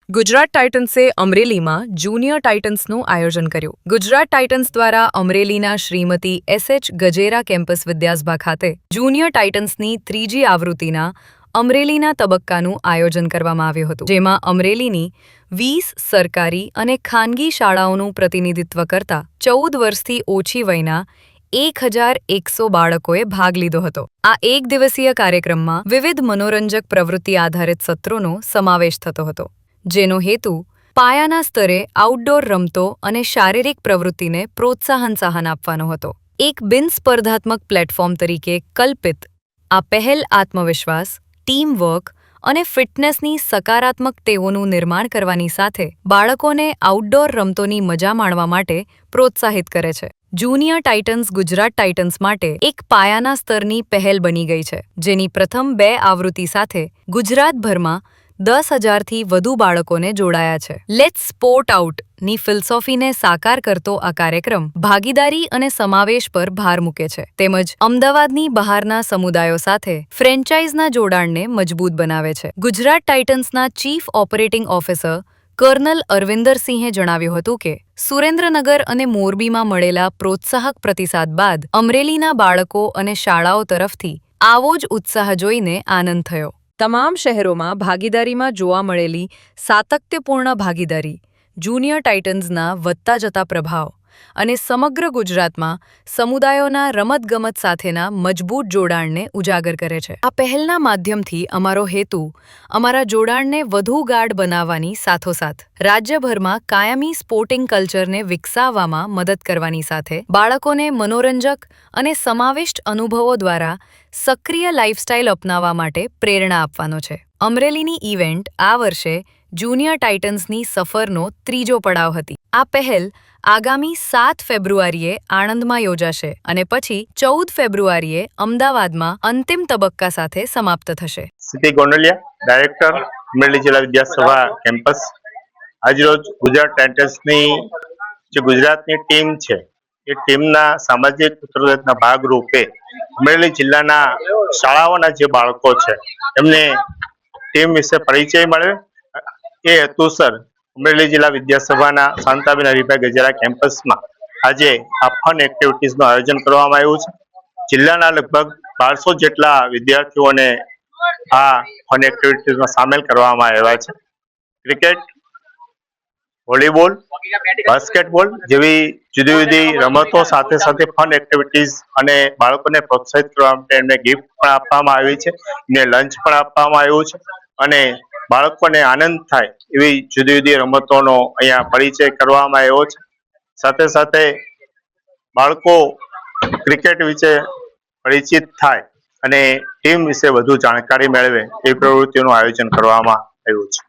ગુજરાત ટાઇટન્સે અમરેલીમાં જુનિયર ટાઇટન્સનું આયોજન કર્યું. ગુજરાત ટાઇટન્સ દ્વારા અમરેલીના શ્રીમતી એસ.એચ. ગજેરા કેમ્પસ વિદ્યાસભા ખાતે જુનિયર ટાઇટન્સની ત્રીજી આવૃત્તિના અમરેલીના તબક્કાનું આયોજન કરવામાં આવ્યું હતું, જેમાં અમરેલીની 20 સરકારી અને ખાનગી શાળાઓનું પ્રતિનિધિત્વ કરતા 14 વર્ષથી ઓછી વયના 1100 બાળકોએ ભાગ લીધો હતો. આ એક દિવસીય કાર્યક્રમમાં વિવિધ મનોરંજક પ્રવૃત્તિ આધારિત સત્રોનો સમાવેશ થતો હતો, જેનો હેતુ પાયાના સ્તરે આઉટડોર રમતો અને શારીરિક પ્રવૃત્તિને પ્રોત્સાહન આપવાનો હતો. એક બિનસ્પર્ધાત્મક પ્લેટફોર્મ તરીકે કલ્પિત આ પહેલ આત્મવિશ્વાસ, ટીમ વર્ક અને ફિટનેસની સકારાત્મક ટેવોનું નિર્માણ કરવાની સાથે બાળકોને આઉટડોર રમતોની મજા માણવા માટે પ્રોત્સાહિત કરે છે. જુનિયર ટાઇટન્સ ગુજરાત ટાઇટન્સ માટે એક પાયાના સ્તરની પહેલ બની ગઈ છે, જેની પ્રથમ 2 આવૃત્તિ સાથે ગુજરાતભરમાં 10,000થી વધુ બાળકોને જોડાયા છે. લેટ્સ સ્પોર્ટ આઉટ ની ફિલસોફીને સાકાર કરતો આ કાર્યક્રમ ભાગીદારી અને સમાવેશ પર ભાર મૂકે છે, તેમજ અમદાવાદની બહારના સમુદાયો સાથે ફ્રેન્ચાઇઝના જોડાણને મજબૂત બનાવે છે. ગુજરાત ટાઇટન્સના ચીફ ઓપરેટિંગ ઓફિસર કર્નલ અરવિંદરસિંહે જણાવ્યું હતું કે સુરેન્દ્રનગર અને મોરબીમાં મળેલા પ્રોત્સાહક પ્રતિસાદ બાદ અમરેલીના બાળકો અને શાળાઓ તરફથી આવો જ ઉત્સાહ જોઈને આનંદ થયો. તમામ શહેરોમાં ભાગીદારીમાં જોવા મળેલી સાતત્યપૂર્ણ ભાગીદારી, જુનિયર ટાઇટન્સના વધતા જતા પ્રભાવ અને સમગ્ર ગુજરાતમાં સમુદાયોના રમતગમત સાથેના મજબૂત જોડાણને ઉજાગર કરે છે. આ પહેલના માધ્યમથી અમારો હેતુ અમારા જોડાણને વધુ ગાઢ બનાવવાની સાથોસાથ રાજ્યભરમાં કાયમી સ્પોર્ટિંગ કલ્ચરને વિકસાવવામાં મદદ કરવાની સાથે બાળકોને મનોરંજક અને સમાવિષ્ટ અનુભવો દ્વારા સક્રિય લાઇફસ્ટાઇલ અપનાવવા માટે પ્રેરણા આપવાનો છે. અમરેલીની ઇવેન્ટ આ વર્ષે જુનિયર ટાઇટન્સની સફરનો ત્રીજો પડાવ હતી. આ પહેલ આગામી 7 ફેબ્રુઆરીએ આણંદમાં યોજાશે અને પછી 14 ફેબ્રુઆરીએ અમદાવાદમાં અંતિમ તબક્કા સાથે સમાપ્ત થશે. સિટી ગોંડલિયા, ડાયરેક્ટર, અમરેલી જિલ્લા વિદ્યાસભા કેમ્પસ. આજરોજ ગુજરાત ટાઇટન્સની જે ગુજરાતની ટીમ છે એ ટીમના સામાજિક ઉત્તરદાયિત્વના ભાગરૂપે અમરેલી જિલ્લાના શાળાઓના જે બાળકો છે એમને ટીમ વિશે પરિચય મળે એ હેતુસર અમરેલી જિલ્લા વિદ્યાસભાના શાંતાબેન હરિભાઈ ગજેરા કેમ્પસમાં આજે આ ફન એક્ટિવિટીઝનું આયોજન કરવામાં આવ્યું છે. જિલ્લાના લગભગ 1200 જેટલા વિદ્યાર્થીઓને આ ફન એક્ટિવિટીઝમાં સામેલ કરવામાં આવ્યા છે. ક્રિકેટ, વોલીબોલ, બાસ્કેટબોલ જેવી જુદી જુદી રમતો સાથે સાથે ફન એક્ટિવિટીઝ અને બાળકોને પ્રોત્સાહિત કરવા માટે એમને ગિફ્ટ પણ આપવામાં આવી છે, ને લંચ પણ આપવામાં આવ્યું છે અને બાળકોને આનંદ થાય એવી જુદી જુદી રમતોનો અહીંયા પરિચય કરવામાં આવ્યો છે. સાથે સાથે બાળકો ક્રિકેટ વિશે પરિચિત થાય અને ટીમ વિશે વધુ જાણકારી મેળવે એ પ્રવૃત્તિઓનું આયોજન કરવામાં આવ્યું છે.